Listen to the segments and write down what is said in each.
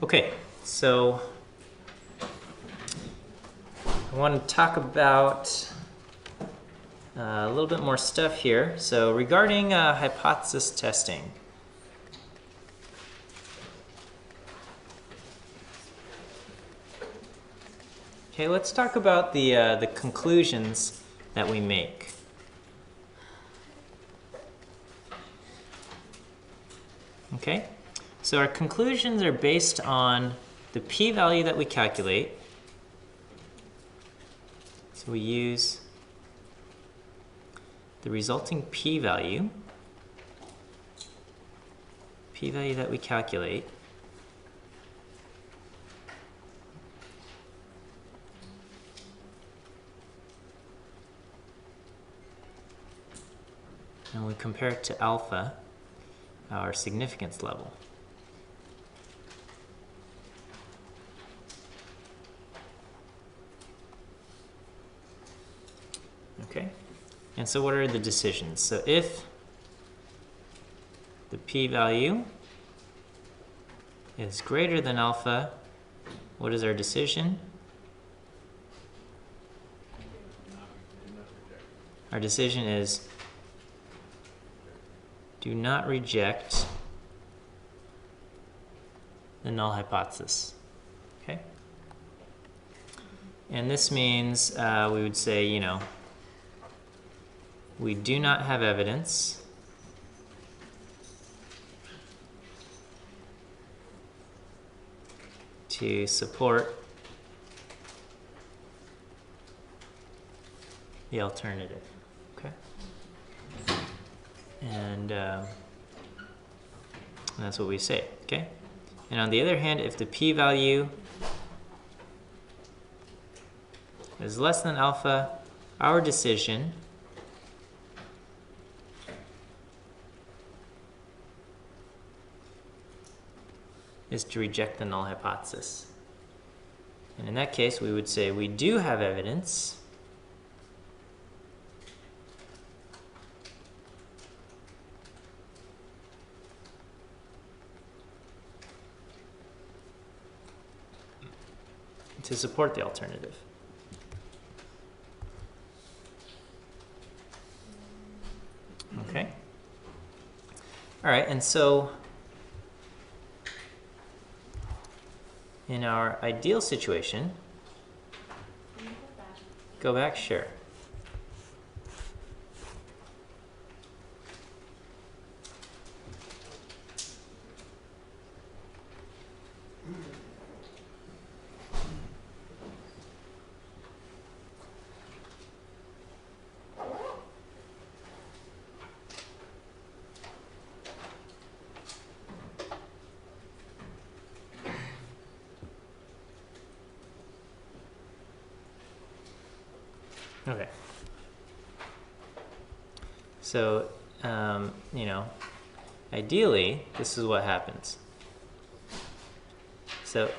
Okay, so I want to talk about a little bit more stuff here. So regarding hypothesis testing. Okay, let's talk about the conclusions that we make. Okay, so our conclusions are based on the p-value that we calculate. So we use the resulting p-value that we calculate. And we compare it to alpha, our significance level. Okay, and so what are the decisions? So if the p-value is greater than alpha, what is our decision? Our decision is do not reject the null hypothesis. Okay? And this means we would say, you know, we do not have evidence to support the alternative. Okay? And that's what we say, okay? And on the other hand, if the p-value is less than alpha, our decision is to reject the null hypothesis. And in that case, we would say we do have evidence to support the alternative. Okay. All right, and so in our ideal situation, go back, sure. Okay. So, you know, ideally, this is what happens. So,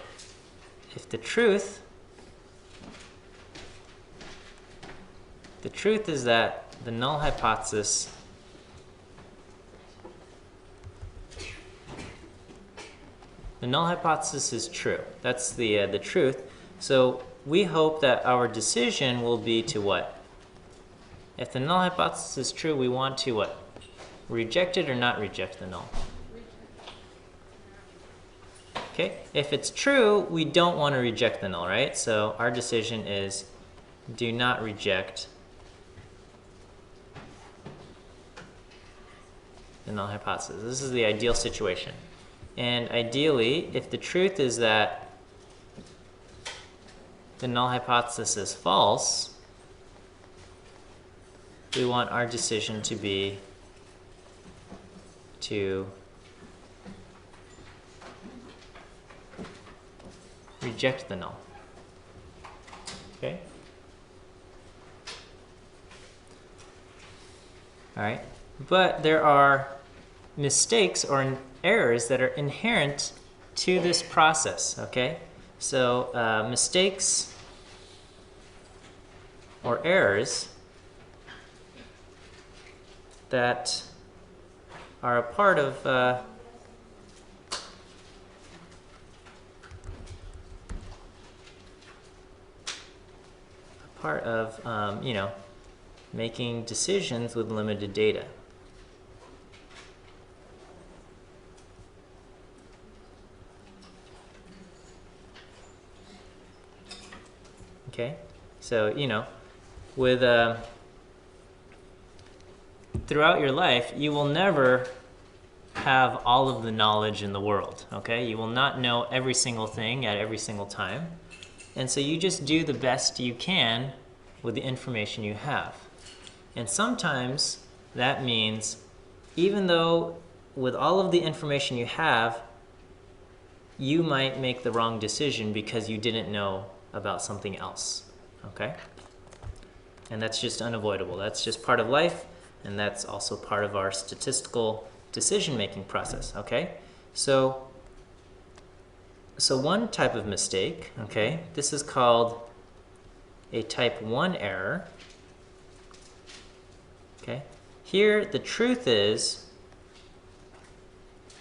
if the truth is that the null hypothesis is true. That's the truth. So we hope that our decision will be to what? If the null hypothesis is true, we want to what? Reject it or not reject the null? Okay, if it's true, we don't want to reject the null, right? So our decision is do not reject the null hypothesis. This is the ideal situation. And ideally, if the truth is that the null hypothesis is false, we want our decision to be to reject the null. Okay? All right. But there are mistakes or errors that are inherent to this process, okay? So mistakes or errors that are a part of part of, you know, making decisions with limited data. Okay, so, you know, with throughout your life, you will never have all of the knowledge in the world, okay? You will not know every single thing at every single time. And so you just do the best you can with the information you have. And sometimes that means, even though with all of the information you have, you might make the wrong decision because you didn't know about something else, okay? And that's just unavoidable. That's just part of life, and that's also part of our statistical decision-making process, okay? So one type of mistake, okay, this is called a type 1 error, okay? Here, the truth is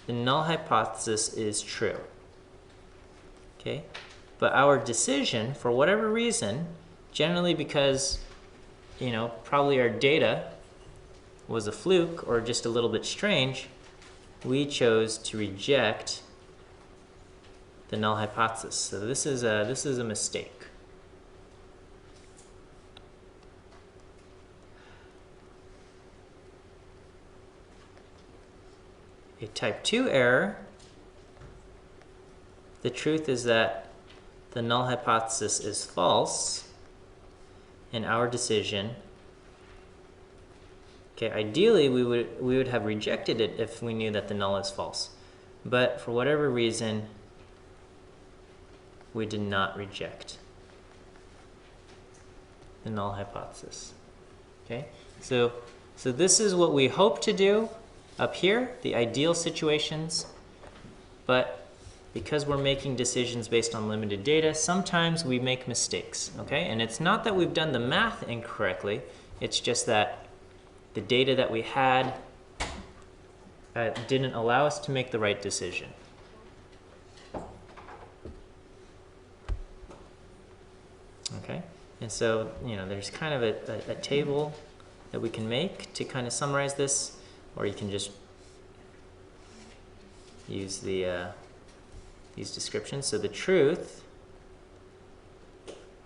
the null hypothesis is true, okay? But our decision, for whatever reason, generally because, you know, probably our data was a fluke or just a little bit strange, we chose to reject the null hypothesis. So this is a mistake. A type 2 error, the truth is that the null hypothesis is false, and our decision, okay, ideally we would have rejected it if we knew that the null is false. But for whatever reason, we did not reject the null hypothesis. Okay? So this is what we hope to do up here, the ideal situations, but because we're making decisions based on limited data, sometimes we make mistakes, okay? And it's not that we've done the math incorrectly, it's just that the data that we had didn't allow us to make the right decision. Okay, and so, you know, there's kind of a table that we can make to kind of summarize this, or you can just use the these descriptions. So the truth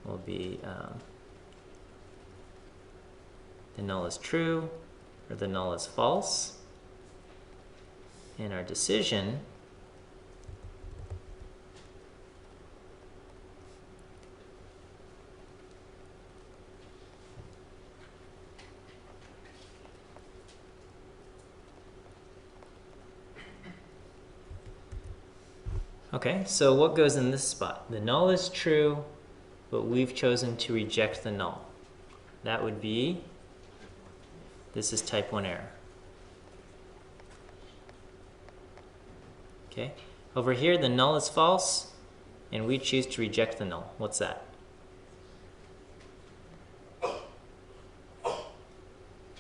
will be the null is true or the null is false, and our decision okay, so what goes in this spot? The null is true, but we've chosen to reject the null. That would be, this is type 1 error. Okay, over here the null is false, and we choose to reject the null. What's that?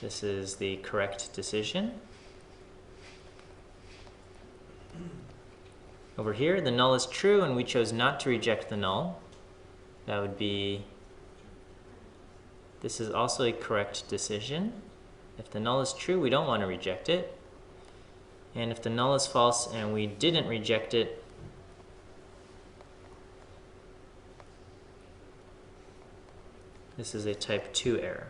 This is the correct decision. Over here, the null is true, and we chose not to reject the null. That would be, this is also a correct decision. If the null is true, we don't want to reject it. And if the null is false and we didn't reject it, this is a type 2 error.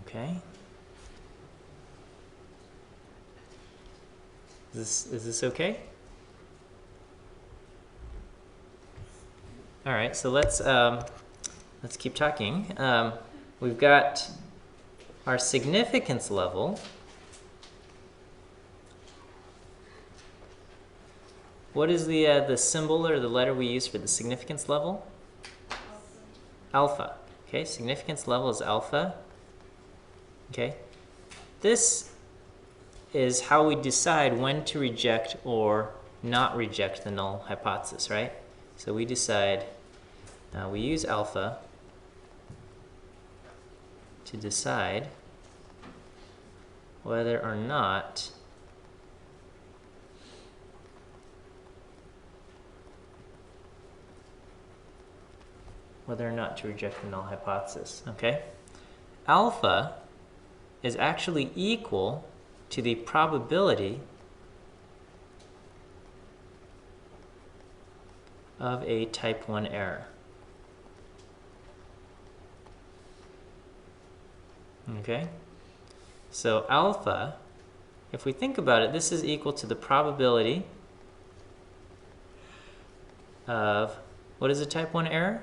Okay. Is this okay? All right, so let's keep talking. We've got our significance level. What is the symbol or the letter we use for the significance level? Alpha. Okay, significance level is alpha. Okay, this is how we decide when to reject or not reject the null hypothesis, right? So we decide, we use alpha to decide whether or not to reject the null hypothesis, okay? Alpha is actually equal to the probability of a type 1 error. Okay? So alpha, if we think about it, this is equal to the probability of, what is a type 1 error?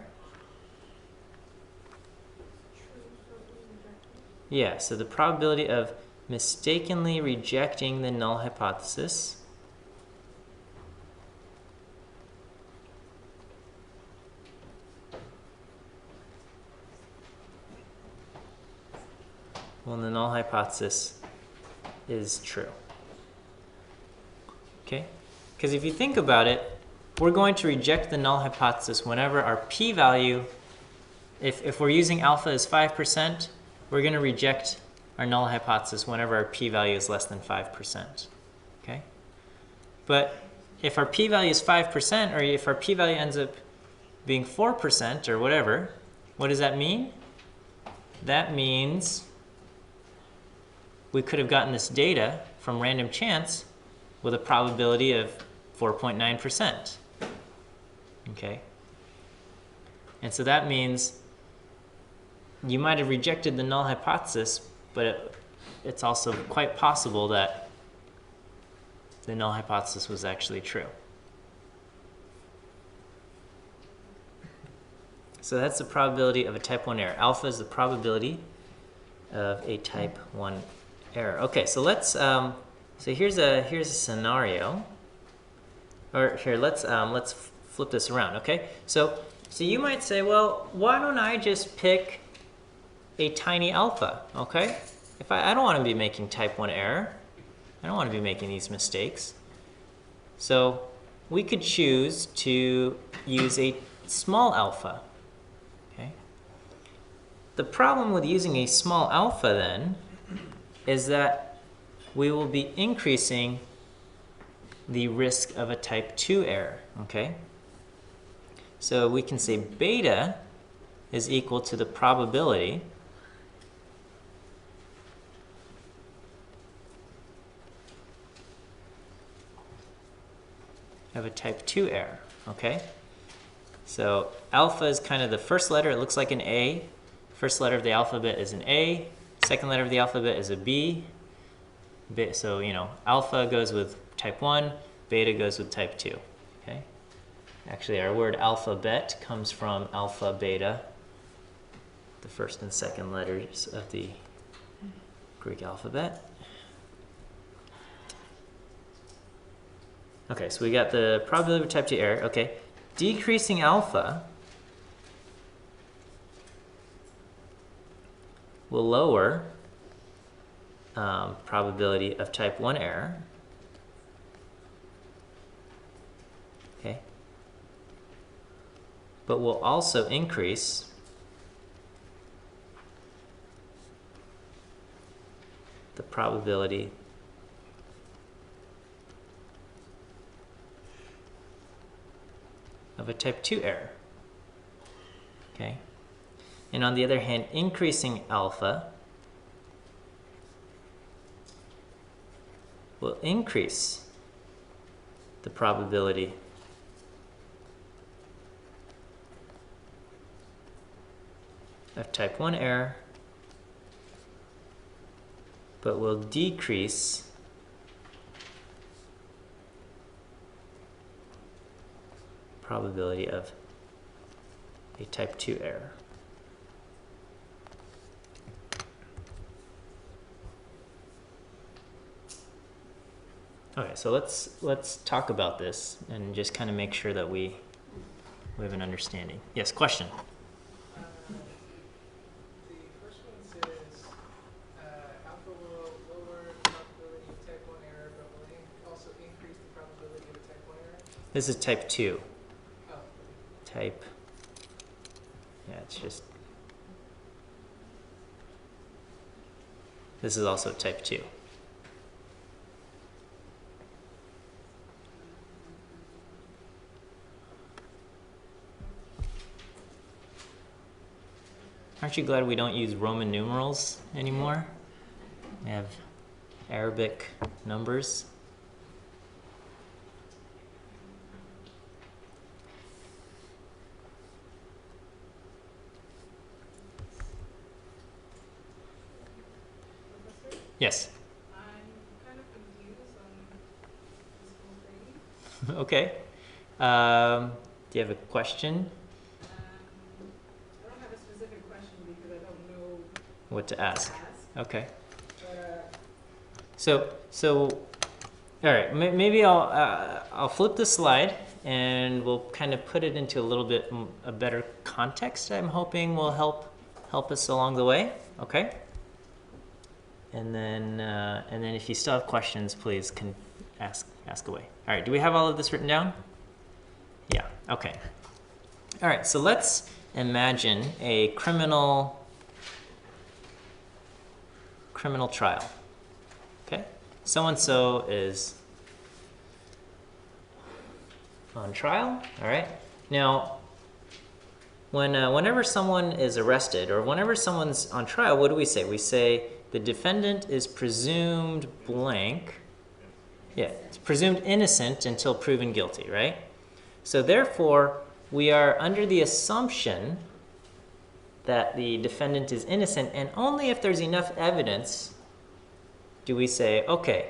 Yeah, so the probability of mistakenly rejecting the null hypothesis when the null hypothesis is true. Okay? Because if you think about it, we're going to reject the null hypothesis whenever our p-value, if we're using alpha as 5%, we're going to reject our null hypothesis whenever our p-value is less than 5%. Okay? But if our p-value is 5%, or if our p-value ends up being 4% or whatever, what does that mean? That means we could have gotten this data from random chance with a probability of 4.9%. Okay? And so that means you might have rejected the null hypothesis, but it's also quite possible that the null hypothesis was actually true. So that's the probability of a type 1 error. Alpha is the probability of a type 1 error. Okay, so let's so here's a scenario. Or here, let's flip this around, okay? So you might say, well, why don't I just pick a tiny alpha, okay? If I don't want to be making type 1 error. I don't want to be making these mistakes. So we could choose to use a small alpha, okay? The problem with using a small alpha then is that we will be increasing the risk of a type 2 error, okay? So we can say beta is equal to the probability of a type 2 error, okay? So alpha is kind of the first letter. It looks like an A. First letter of the alphabet is an A. Second letter of the alphabet is a B. So, you know, alpha goes with type 1, beta goes with type 2, okay? Actually, our word alphabet comes from alpha, beta, the first and second letters of the Greek alphabet. Okay, so we got the probability of type 2 error. Okay, decreasing alpha will lower probability of type 1 error. Okay, but will also increase the probability of a type 2 error. Okay? And on the other hand, increasing alpha will increase the probability of type 1 error, but will decrease probability of a type 2 error. Okay, so let's talk about this and just kind of make sure that we have an understanding. Yes, question? The first one says alpha will lower the probability of type 1 error, but will also increase the probability of a type 1 error? This is type 2. Oh. Type, yeah, it's just, This is also type 2. Aren't you glad we don't use Roman numerals anymore? We have Arabic numbers. Professor, Yes. I'm kind of confused on this whole thing. Okay. Do you have a question? I don't have a specific question because I don't know What to ask? Okay. But So, all right. Maybe I'll flip the slide and we'll kind of put it into a little bit a better context. I'm hoping will help us along the way. Okay. And then if you still have questions, please can ask away. All right. Do we have all of this written down? Yeah. Okay. All right. So let's imagine a criminal trial. Okay. So-and-so is on trial. All right. Now, whenever someone is arrested or whenever someone's on trial, what do we say? We say the defendant is presumed blank. Yeah, it's presumed innocent until proven guilty, right? So therefore, we are under the assumption that the defendant is innocent, and only if there's enough evidence do we say, okay,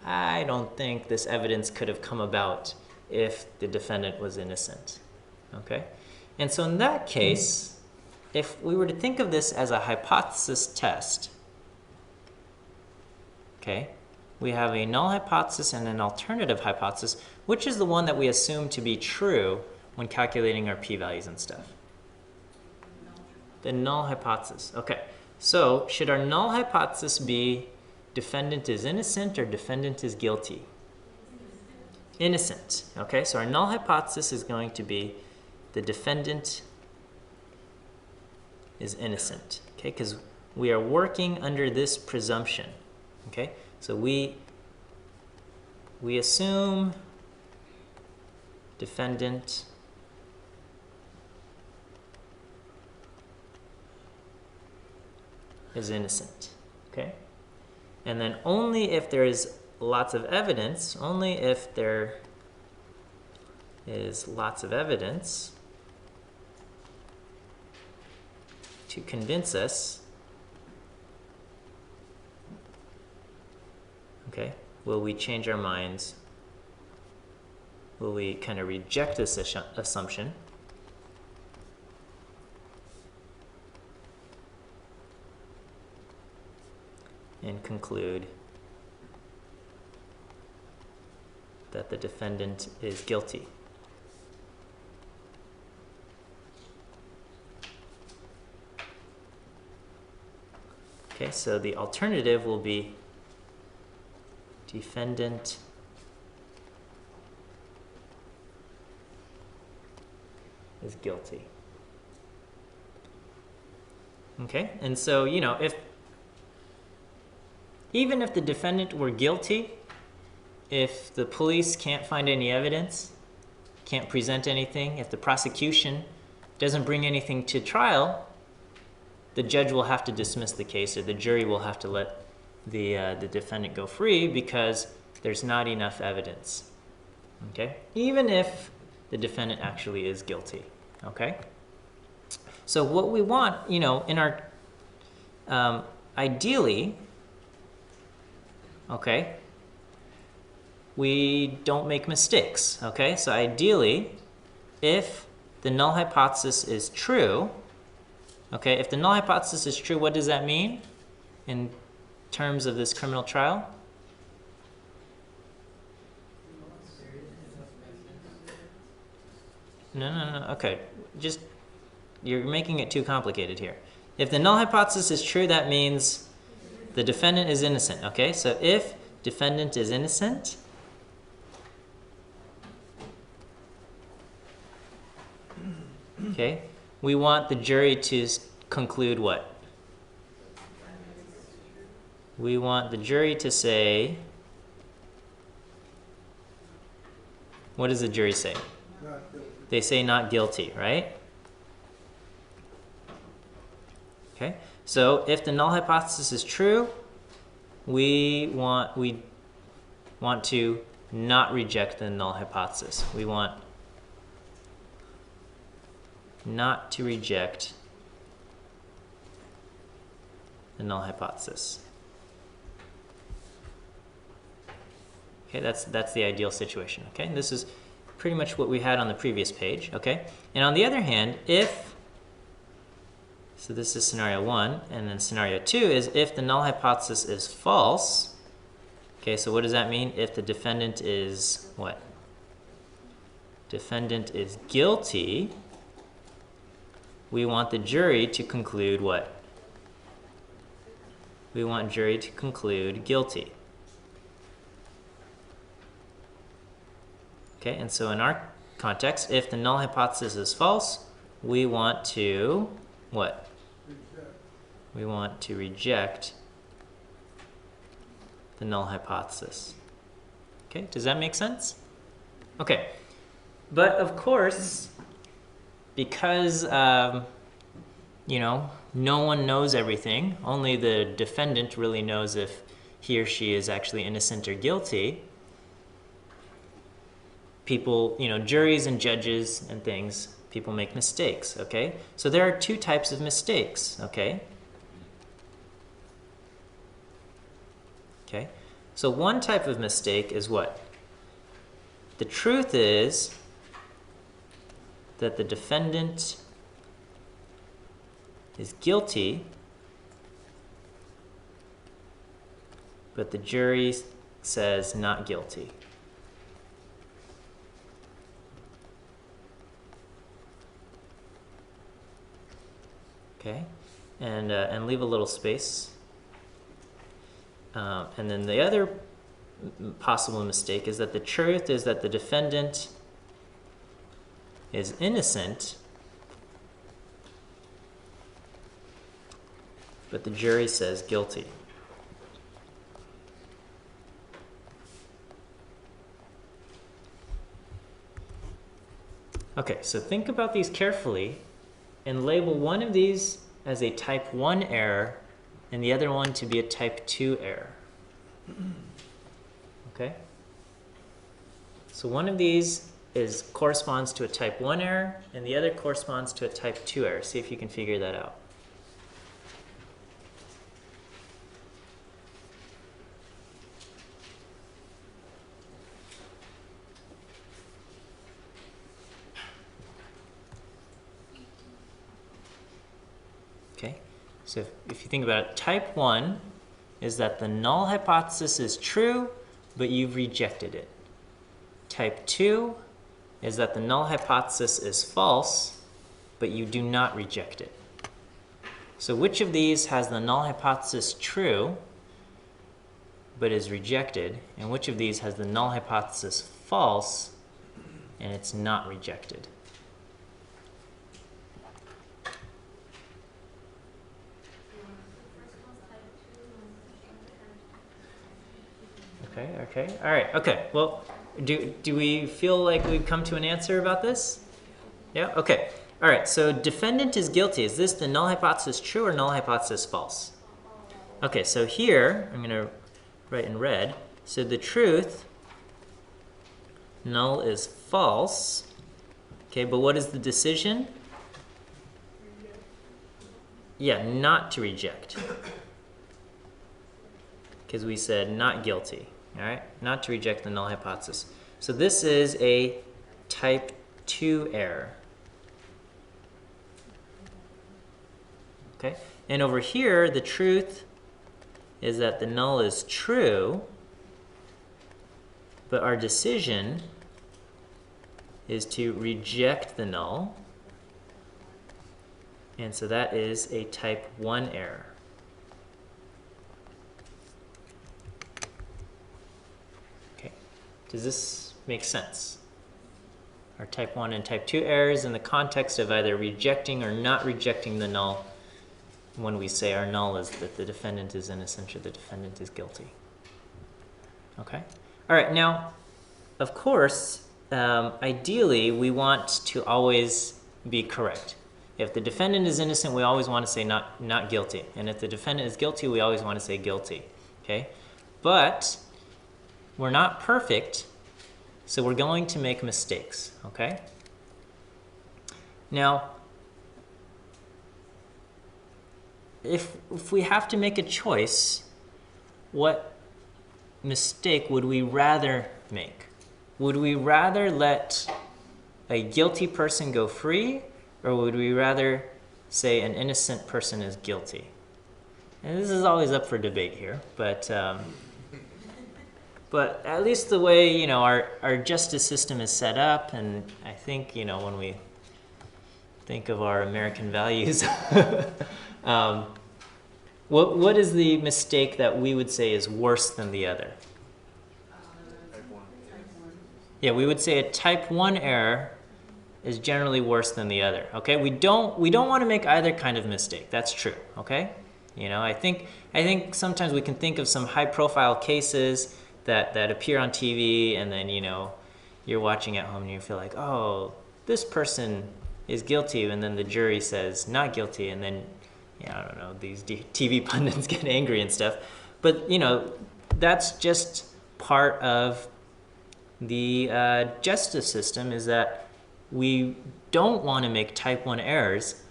I don't think this evidence could have come about if the defendant was innocent. Okay? And so in that case, if we were to think of this as a hypothesis test, okay, we have a null hypothesis and an alternative hypothesis. Which is the one that we assume to be true when calculating our p-values and stuff? The null hypothesis. Okay, so should our null hypothesis be defendant is innocent or defendant is guilty? Innocent. Okay, so our null hypothesis is going to be the defendant is innocent. Okay, because we are working under this presumption. Okay, so we assume defendant is innocent. Okay, and then only if there is lots of evidence, only if there is lots of evidence to convince us, okay, will we change our minds? Will we kind of reject this assumption? And conclude that the defendant is guilty. Okay, so the alternative will be defendant is guilty. Okay, and so, you know, even if the defendant were guilty, if the police can't find any evidence, can't present anything, if the prosecution doesn't bring anything to trial, the judge will have to dismiss the case, or the jury will have to let the defendant go free because there's not enough evidence. Okay? Even if the defendant actually is guilty. Okay? So what we want, you know, in our ideally, okay, we don't make mistakes. Okay? So ideally, if the null hypothesis is true, okay, if the null hypothesis is true, what does that mean in terms of this criminal trial? No. Okay, just, you're making it too complicated here. If the null hypothesis is true, that means the defendant is innocent. Okay, so if defendant is innocent, okay, we want the jury to conclude what? we want the jury to say, what does the jury say? Not guilty. They say not guilty, right? Okay, so if the null hypothesis is true, we want to not reject the null hypothesis. We want not to reject the null hypothesis. Okay, that's the ideal situation. Okay, and this is pretty much what we had on the previous page. Okay, and on the other hand, so this is scenario 1, and then scenario 2 is if the null hypothesis is false. Okay, so what does that mean? If the defendant is what? Defendant is guilty, we want the jury to conclude what? We want jury to conclude guilty. Okay, and so in our context, if the null hypothesis is false, we want to what? Reject. We want to reject the null hypothesis. Okay, does that make sense? Okay, but of course, because you know, no one knows everything, only the defendant really knows if he or she is actually innocent or guilty. People, you know, juries and judges and things, people make mistakes, okay? So there are two types of mistakes, okay? Okay, so one type of mistake is what? The truth is that the defendant is guilty, but the jury says not guilty. Okay, and leave a little space. And then the other possible mistake is that the truth is that the defendant is innocent, but the jury says guilty. Okay, so think about these carefully and label one of these as a type 1 error and the other one to be a type 2 error. Okay? So one of these corresponds to a type 1 error and the other corresponds to a type 2 error. See if you can figure that out. Okay, so if you think about it, type 1 is that the null hypothesis is true, but you've rejected it. Type 2 is that the null hypothesis is false, but you do not reject it. So which of these has the null hypothesis true, but is rejected, and which of these has the null hypothesis false, and it's not rejected? Okay, all right, okay. Well, do we feel like we've come to an answer about this? Yeah, okay. All right, so defendant is guilty. Is this the null hypothesis true or null hypothesis false? Okay, so here, I'm gonna write in red. So the truth, null is false. Okay, but what is the decision? Yeah, not to reject. Because we said not guilty. All right, not to reject the null hypothesis. So this is a type 2 error. Okay, and over here, the truth is that the null is true, but our decision is to reject the null. And so that is a type 1 error. Does this make sense? Our type 1 and type 2 errors in the context of either rejecting or not rejecting the null when we say our null is that the defendant is innocent or the defendant is guilty. Okay? All right, now, of course, ideally, we want to always be correct. If the defendant is innocent, we always want to say not guilty. And if the defendant is guilty, we always want to say guilty. Okay? But we're not perfect, so we're going to make mistakes. Okay? Now, if we have to make a choice, what mistake would we rather make? Would we rather let a guilty person go free, or would we rather say an innocent person is guilty? And this is always up for debate here, but at least the way our justice system is set up, and I think when we think of our American values, what is the mistake that we would say is worse than the other? Yeah, we would say a type 1 error is generally worse than the other. Okay, we don't want to make either kind of mistake. That's true. Okay, I think sometimes we can think of some high-profile cases that appear on TV, and then you're watching at home and you feel like, oh, this person is guilty, and then the jury says not guilty, and then I don't know, these TV pundits get angry and stuff. But that's just part of the justice system, is that we don't want to make type 1 errors,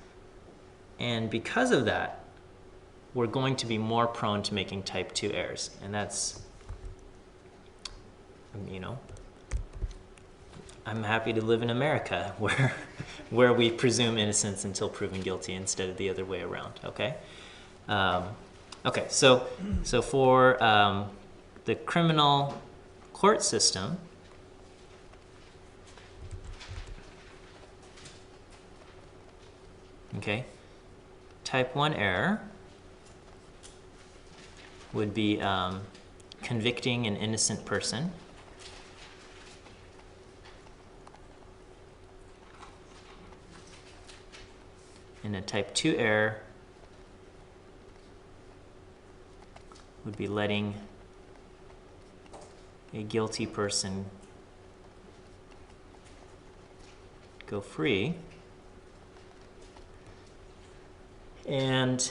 and because of that, we're going to be more prone to making type 2 errors. And that's, I'm happy to live in America where we presume innocence until proven guilty instead of the other way around. Okay. Okay. So for the criminal court system, okay, type 1 error would be convicting an innocent person. And a type 2 error would be letting a guilty person go free. And,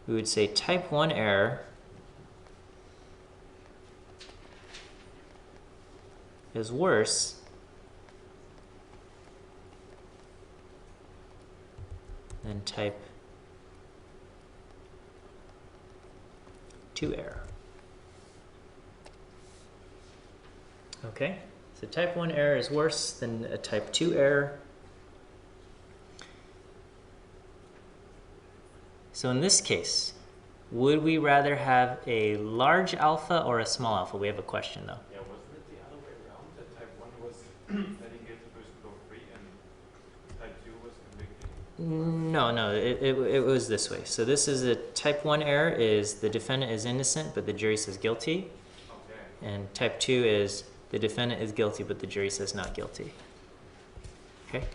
we would say type 1 error is worse than type 2 error. Okay, so type 1 error is worse than a type 2 error. So in this case, would we rather have a large alpha or a small alpha? We have a question though. Yeah, wasn't it the other way around? That type 1 was letting guilty person go free and type 2 was convicting? No, it was this way. So this is a type 1 error, is the defendant is innocent but the jury says guilty. Okay. And type 2 is the defendant is guilty but the jury says not guilty. Okay?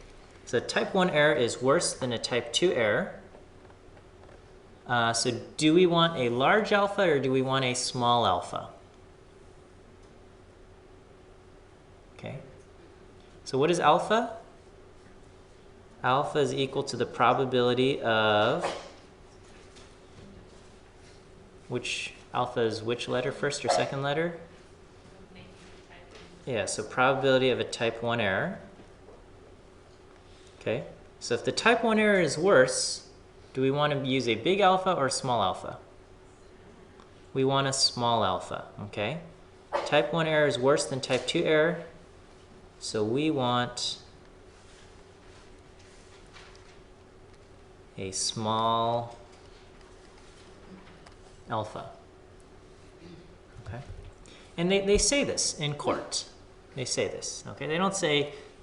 So type 1 error is worse than a type 2 error. So do we want a large alpha or do we want a small alpha? Okay. So what is alpha? Alpha is equal to the probability of, which alpha is which letter, first or second letter? Yeah, so probability of a type 1 error. Okay. So if the type 1 error is worse, do we want to use a big alpha or a small alpha? We want a small alpha, okay? Type 1 error is worse than type 2 error, so we want a small alpha, okay? And they say this in court. They say this, okay? They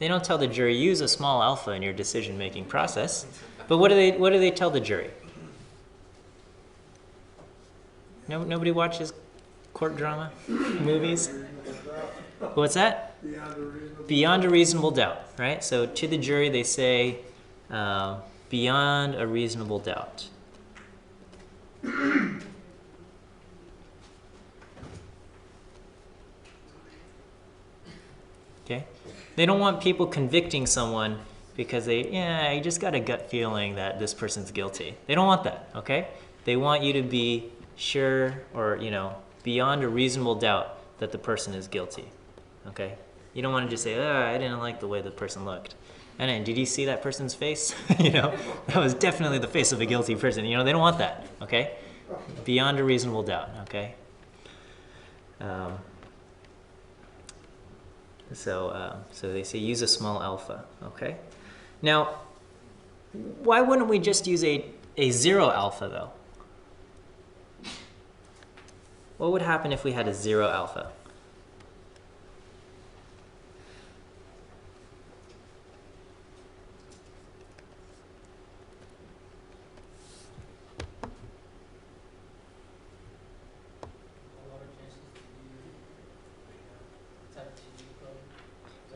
don't tell the jury, use a small alpha in your decision-making process. But what do they tell the jury? Nobody watches court drama movies? What's that? Beyond a reasonable doubt, right? So to the jury they say, beyond a reasonable doubt. Okay? They don't want people convicting someone because I just got a gut feeling that this person's guilty. They don't want that, okay? They want you to be sure or, beyond a reasonable doubt that the person is guilty, okay? You don't want to just say, I didn't like the way the person looked. And then, did you see that person's face? That was definitely the face of a guilty person. They don't want that, okay? Beyond a reasonable doubt, okay? So they say use a small alpha, okay? Now, why wouldn't we just use a 0 alpha, though? What would happen if we had a 0 alpha?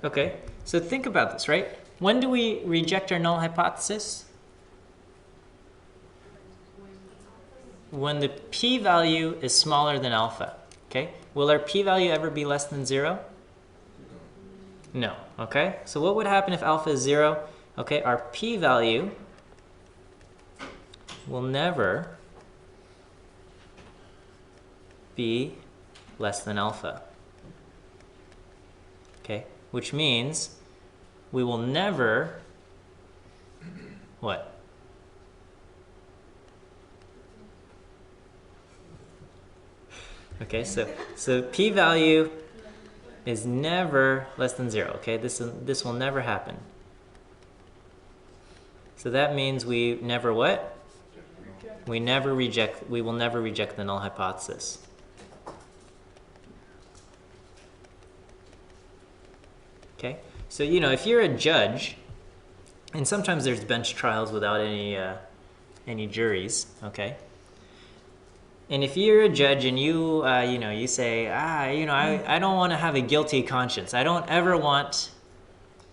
Okay, so think about this, right? When do we reject our null hypothesis? When the p-value is smaller than alpha, okay? Will our p-value ever be less than 0? No, okay? So what would happen if alpha is 0? Okay, our p-value will never be less than alpha, okay? Which means we will never, what? Okay, so p-value is never less than 0, okay? This will never happen. So that means we never what? We will never reject the null hypothesis. Okay? So, if you're a judge, and sometimes there's bench trials without any juries, okay? And if you're a judge and you say, I don't want to have a guilty conscience. I don't ever want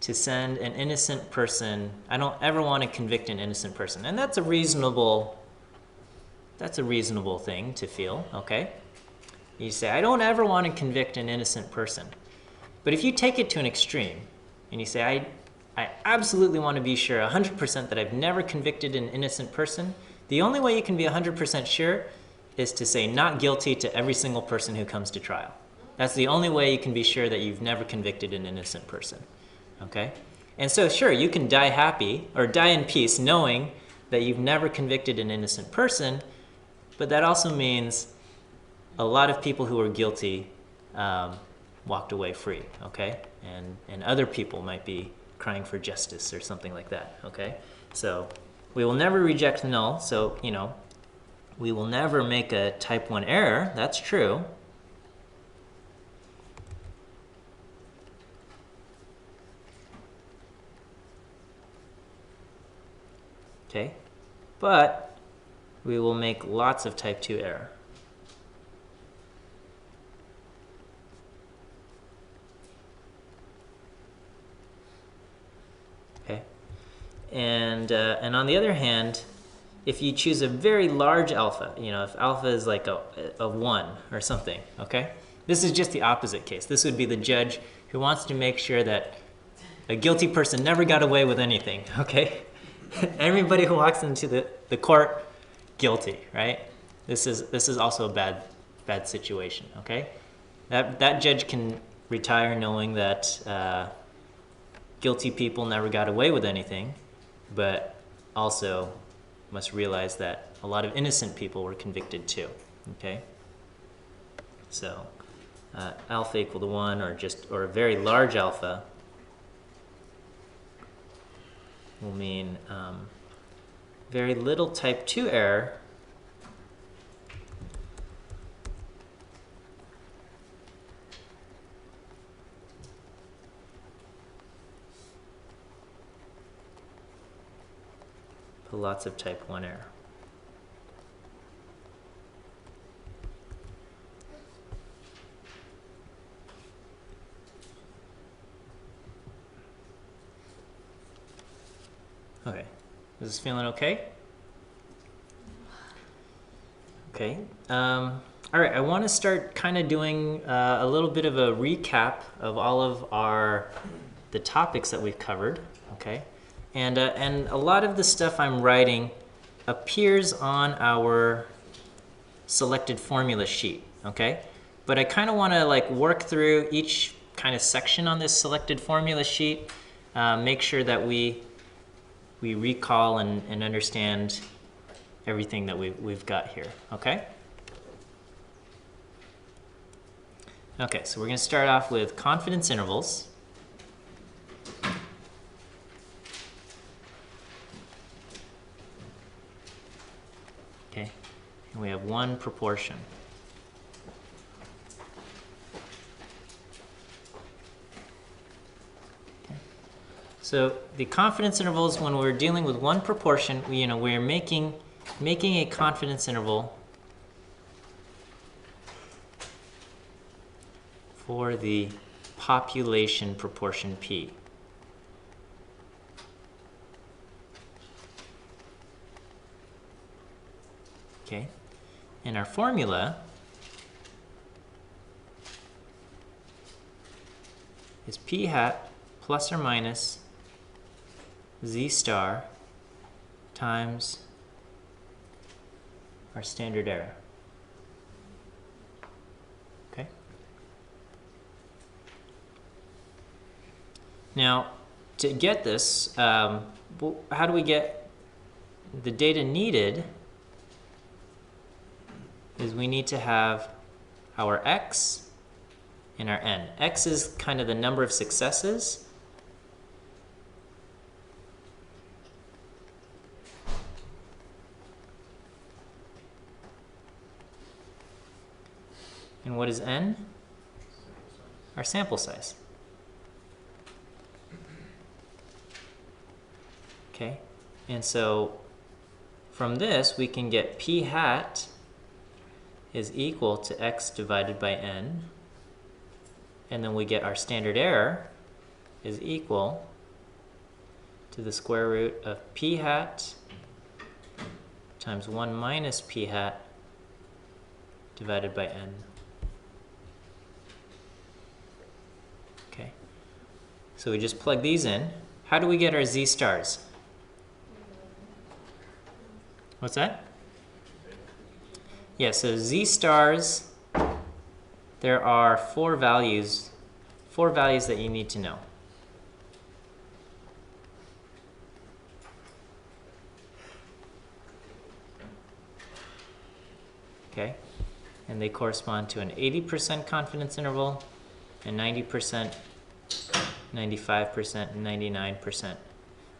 to send an innocent person. I don't ever want to convict an innocent person. And that's a reasonable thing to feel, okay? You say, I don't ever want to convict an innocent person. But if you take it to an extreme and you say, I absolutely want to be sure 100% that I've never convicted an innocent person, the only way you can be 100% sure is to say not guilty to every single person who comes to trial. That's the only way you can be sure that you've never convicted an innocent person, okay? And so sure, you can die happy or die in peace knowing that you've never convicted an innocent person, but that also means a lot of people who are guilty walked away free, okay? And other people might be crying for justice or something like that, okay? So we will never reject null, so, we will never make a type 1 error, that's true. Okay, but we will make lots of type 2 error. Okay, and on the other hand, if you choose a very large alpha, if alpha is like a 1 or something, okay? This is just the opposite case. This would be the judge who wants to make sure that a guilty person never got away with anything, okay? Everybody who walks into the court, guilty, right? This is also a bad situation, okay? That judge can retire knowing that guilty people never got away with anything, but also must realize that a lot of innocent people were convicted too, okay? So alpha equal to 1 or a very large alpha will mean very little type 2 error but lots of type 1 error. Okay. Is this feeling okay? Okay. All right, I want to start kind of doing a little bit of a recap of all of the topics that we've covered, okay? And a lot of the stuff I'm writing appears on our selected formula sheet, okay? But I kind of want to like work through each kind of section on this selected formula sheet, make sure that we recall and understand everything that we've got here, okay? Okay, so we're going to start off with confidence intervals. Okay, and we have one proportion. Okay. So the confidence intervals, when we're dealing with one proportion, we're making a confidence interval for the population proportion P. Okay, and our formula is P hat plus or minus Z star times our standard error. Okay. Now, to get this, how do we get the data needed? Is we need to have our X and our N. X is kind of the number of successes. And what is N? Our sample size. Okay, and so from this we can get P hat is equal to X divided by N, and then we get our standard error is equal to the square root of P hat times 1 minus P hat divided by N. Okay, so we just plug these in. How do we get our Z stars? What's that? Yeah, so Z stars, there are four values that you need to know. Okay, and they correspond to an 80% confidence interval, and 90%, 95%, and 99%.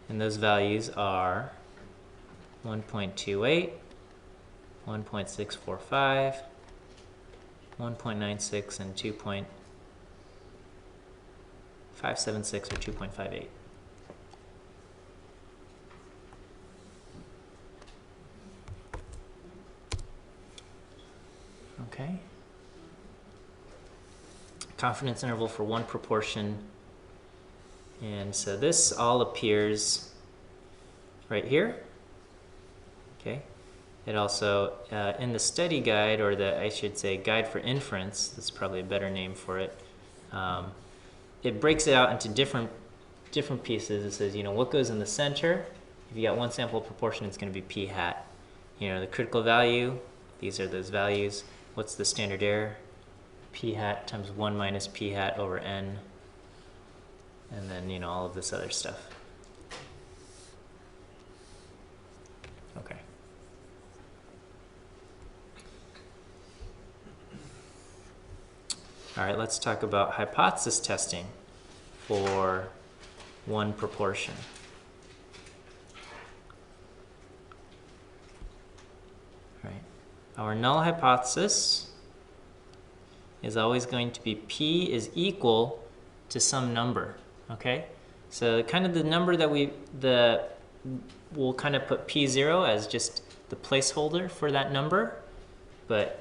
And those values are 1.28, 1.645, 1.96, and 2.576 or 2.58. Okay. Confidence interval for one proportion. And so this all appears right here. Okay. It also, in the study guide, or I should say guide for inference, that's probably a better name for it, it breaks it out into different pieces. It says, what goes in the center. If you got one sample proportion, it's going to be P hat. The critical value, these are those values. What's the standard error? P hat times 1 minus P hat over N. And then, all of this other stuff. Okay. All right, let's talk about hypothesis testing for one proportion. All right. Our null hypothesis is always going to be P is equal to some number, okay? So kind of the number that we'll kind of put P0 as just the placeholder for that number, but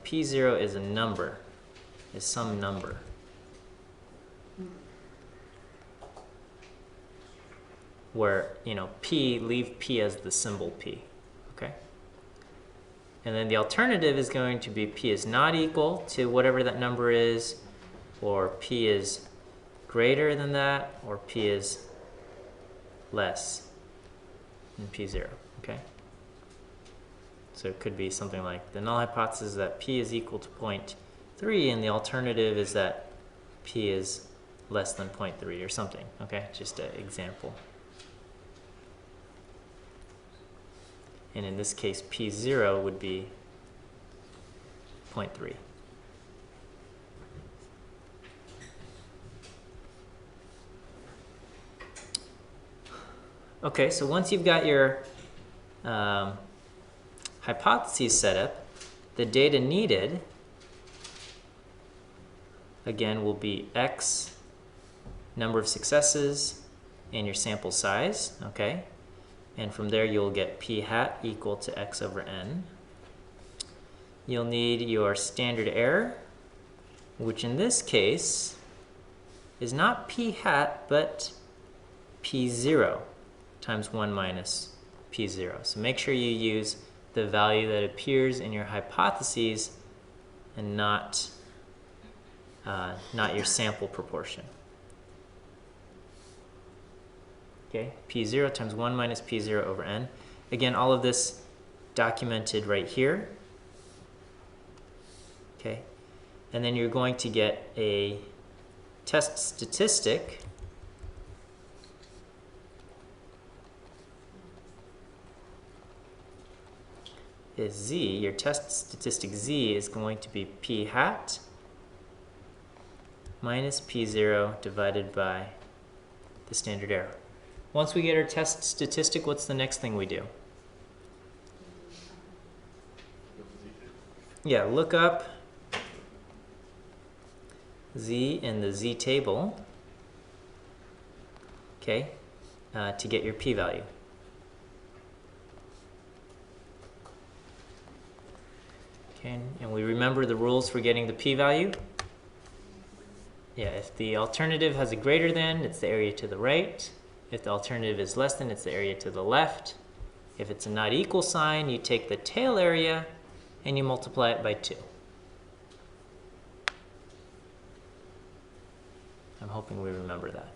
P0 is a number, is some number. where, P, leave P as the symbol P, okay? And then the alternative is going to be P is not equal to whatever that number is, or P is greater than that, or P is less than P0, okay? So it could be something like the null hypothesis is that P is equal to 0.3, and the alternative is that P is less than 0.3 or something, okay? Just an example. And in this case, P0 would be 0.3. Okay, so once you've got your hypotheses set up, the data needed, again, will be X, number of successes, and your sample size, okay? And from there, you'll get P hat equal to X over N. You'll need your standard error, which in this case is not P hat, but P0 times 1 minus P0. So make sure you use the value that appears in your hypotheses and not your sample proportion. Okay, P0 times 1 minus P0 over N. Again, all of this documented right here. Okay, and then you're going to get a test statistic is Z. Your test statistic Z is going to be P hat minus P0 divided by the standard error. Once we get our test statistic, what's the next thing we do? Yeah, look up Z in the Z table, okay, to get your p-value. Okay, and we remember the rules for getting the p-value. Yeah, if the alternative has a greater than, it's the area to the right. If the alternative is less than, it's the area to the left. If it's a not equal sign, you take the tail area and you multiply it by 2. I'm hoping we remember that.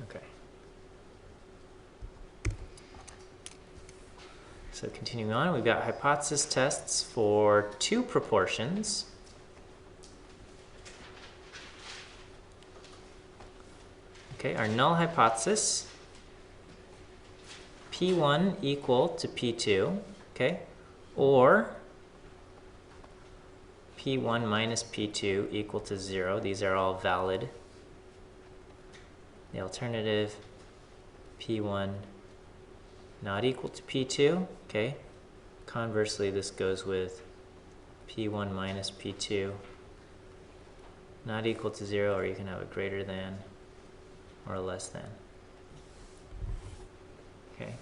Okay. So continuing on, we've got hypothesis tests for 2 proportions. Okay, our null hypothesis, P1 equal to P2, okay, or P1 minus P2 equal to 0. These are all valid. The alternative, P1 not equal to P2, okay. Conversely, this goes with P1 minus P2 not equal to 0, or you can have a greater than or a less than. Okay.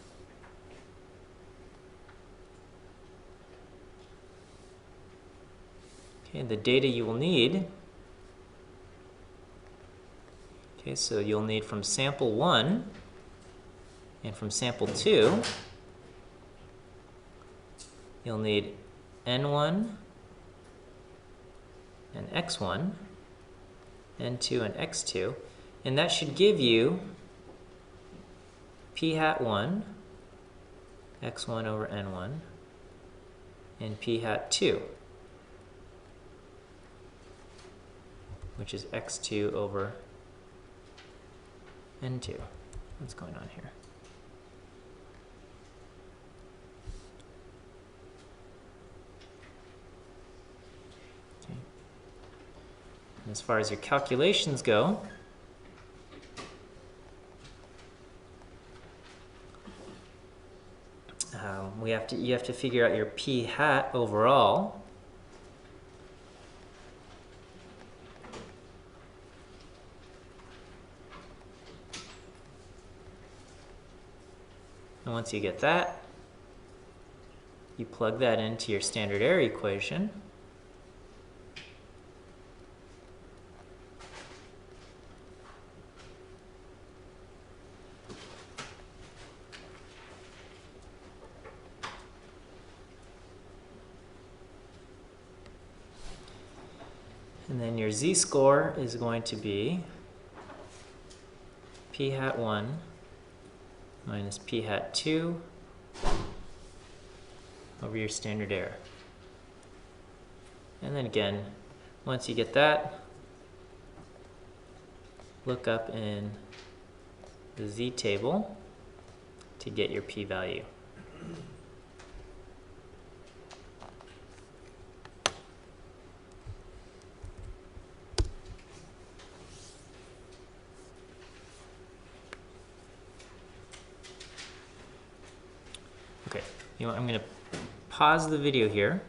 Okay, the data you will need. Okay, so you'll need from sample 1 and from sample 2, you'll need N1 and X1, N2 and X2, and that should give you P hat 1, X1 over N1, and P hat 2, which is X2 over N2. What's going on here? Okay. And as far as your calculations go, you have to figure out your P hat overall. And once you get that, you plug that into your standard error equation. And then your z-score is going to be p hat 1 minus p hat 2 over your standard error. And then again, once you get that, look up in the z-table to get your p-value. Okay, I'm going to pause the video here.